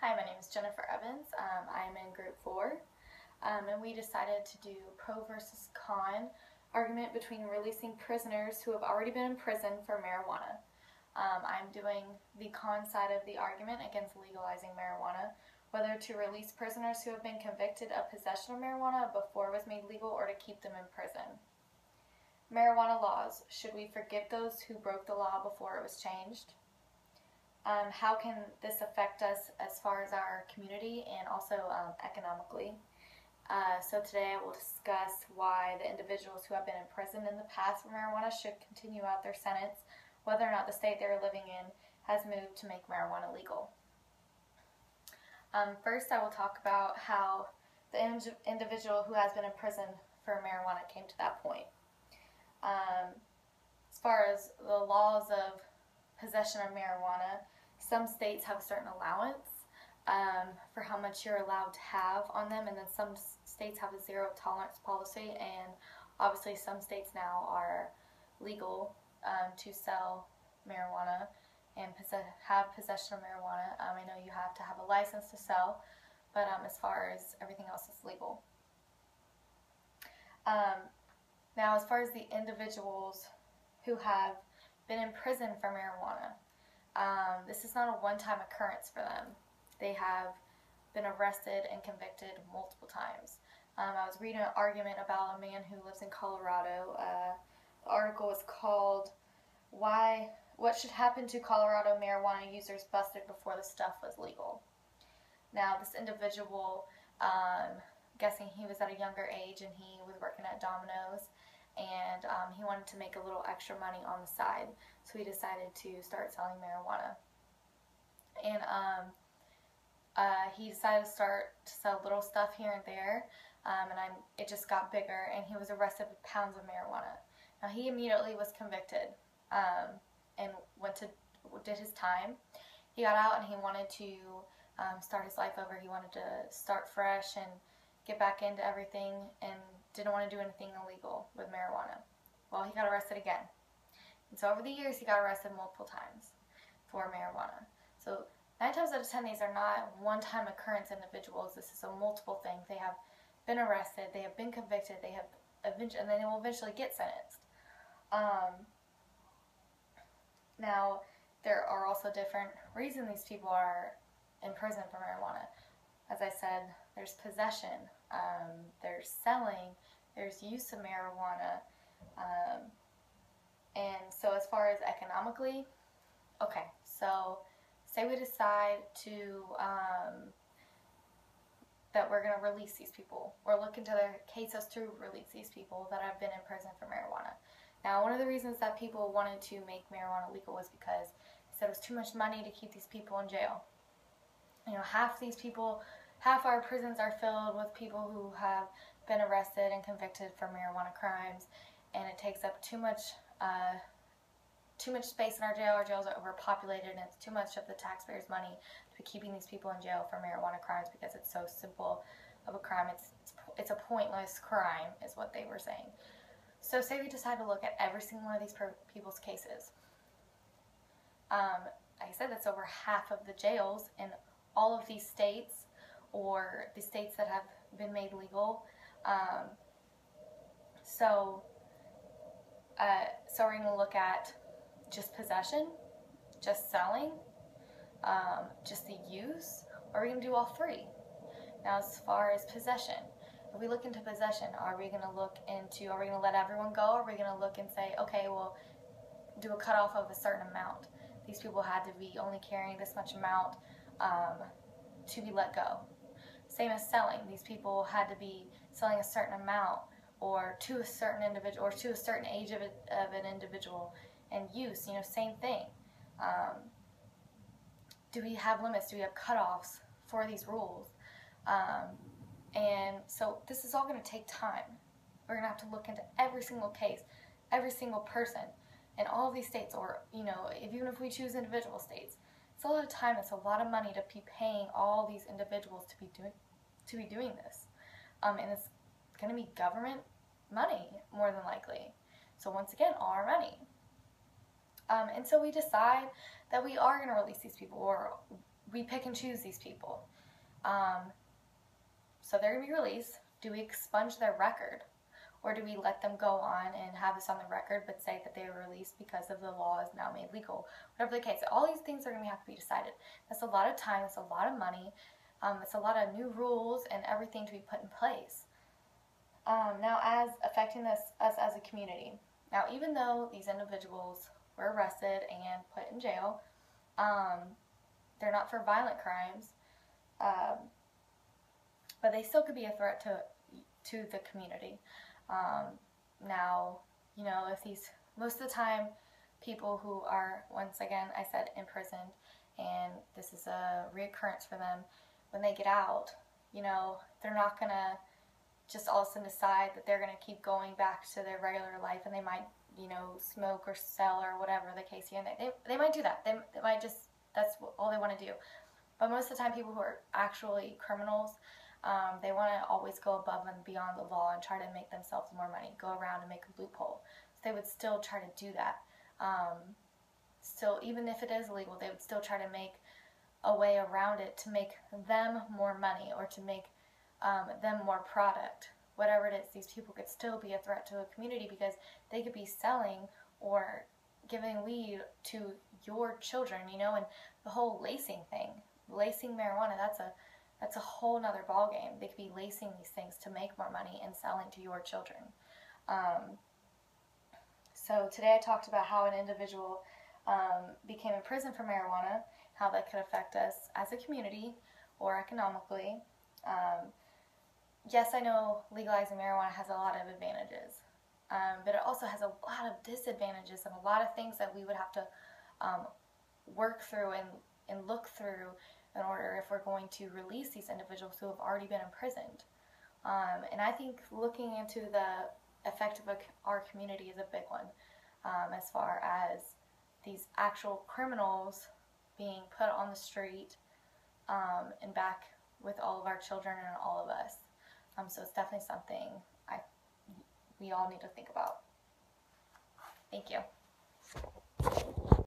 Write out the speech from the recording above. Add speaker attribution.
Speaker 1: Hi, my name is Jennifer Evans. I'm in group 4, and we decided to do pro versus con argument between releasing prisoners who have already been in prison for marijuana. I'm doing the con side of the argument against legalizing marijuana, whether to release prisoners who have been convicted of possession of marijuana before it was made legal or to keep them in prison. Marijuana laws. Should we forgive those who broke the law before it was changed? How can this affect us as far as our community and also economically? So today I will discuss why the individuals who have been imprisoned in the past for marijuana should continue out their sentence, whether or not the state they're living in has moved to make marijuana legal. First, I will talk about how the individual who has been in prison for marijuana came to that point. As far as the laws of possession of marijuana, some states have a certain allowance for how much you're allowed to have on them, and then some states have a zero tolerance policy, and obviously some states now are legal to sell marijuana and have possession of marijuana. I know you have to have a license to sell, but as far as everything else is legal. Now, as far as the individuals who have been in prison for marijuana, this is not a one-time occurrence for them. They have been arrested and convicted multiple times. I was reading an argument about a man who lives in Colorado. The article was called What Should Happen to Colorado Marijuana Users Busted Before the Stuff Was Legal. Now, this individual, guessing he was at a younger age and he was working at Domino's, and he wanted to make a little extra money on the side, so he decided to start selling marijuana. And he decided to start to sell little stuff here and there, and it just got bigger, and he was arrested with pounds of marijuana. Now, he immediately was convicted and did his time. He got out and he wanted to start his life over. He wanted to start fresh and get back into everything, and didn't want to do anything illegal with marijuana. Well, he got arrested again. And so over the years, he got arrested multiple times for marijuana. So 9 times out of 10, these are not one-time occurrence individuals. This is a multiple thing. They have been arrested, they have been convicted, and then they will eventually get sentenced. Now, there are also different reasons these people are in prison for marijuana. As I said, there's possession, there's selling, there's use of marijuana, and so as far as economically, okay, so say we decide to, that we're going to release these people, or look into their cases to release these people that have been in prison for marijuana. Now, one of the reasons that people wanted to make marijuana legal was because they said it was too much money to keep these people in jail. You know, half our prisons are filled with people who have been arrested and convicted for marijuana crimes, and it takes up too much space in our jail. Our jails are overpopulated, and it's too much of the taxpayers' money to be keeping these people in jail for marijuana crimes because it's so simple of a crime. It's a pointless crime, is what they were saying. So say we decide to look at every single one of these people's cases. Like I said, that's over half of the jails in all of these states, or the states that have been made legal. So we're going to look at just possession, just selling, just the use, or are we going to do all three? Now, as far as possession, if we look into possession, are we going to let everyone go, or are we going to look and say, okay, we'll do a cutoff of a certain amount? These people had to be only carrying this much amount to be let go. Same as selling. These people had to be selling a certain amount, or to a certain individual, or to a certain age of an individual. And use, same thing. Do we have limits? Do we have cutoffs for these rules? And so this is all going to take time. We're going to have to look into every single case, every single person in all of these states, or even if we choose individual states. It's a lot of time. It's a lot of money to be paying all these individuals to be doing this, and it's going to be government money more than likely. So once again, all our money. And so we decide that we are going to release these people, or we pick and choose these people. So they're going to be released. Do we expunge their record? Or do we let them go on and have this on the record but say that they were released because of the law is now made legal? Whatever the case, all these things are going to have to be decided. That's a lot of time, it's a lot of money, it's a lot of new rules and everything to be put in place. Now, as affecting us as a community. Now, even though these individuals were arrested and put in jail, they're not for violent crimes, but they still could be a threat to the community. Now, you know, if these, most of the time, people who are, once again, I said, imprisoned, and this is a reoccurrence for them, when they get out, you know, they're not going to just all of a sudden decide that they're going to keep going back to their regular life, and they might, you know, smoke or sell or whatever the case is. They might do that. They might just, that's all they want to do. But most of the time, people who are actually criminals, they want to always go above and beyond the law and try to make themselves more money, go around and make a loophole. So they would still try to do that. Still, even if it is illegal, they would still try to make a way around it to make them more money, or to make them more product. Whatever it is, these people could still be a threat to a community because they could be selling or giving weed to your children, you know, and the whole lacing thing, lacing marijuana, that's a whole nother ballgame. They could be lacing these things to make more money and selling to your children. So today I talked about how an individual became imprisoned for marijuana, how that could affect us as a community or economically. Yes, I know legalizing marijuana has a lot of advantages, but it also has a lot of disadvantages and a lot of things that we would have to work through and look through in order if we're going to release these individuals who have already been imprisoned. And I think looking into the effect of our community is a big one, as far as these actual criminals being put on the street and back with all of our children and all of us. So it's definitely something we all need to think about. Thank you.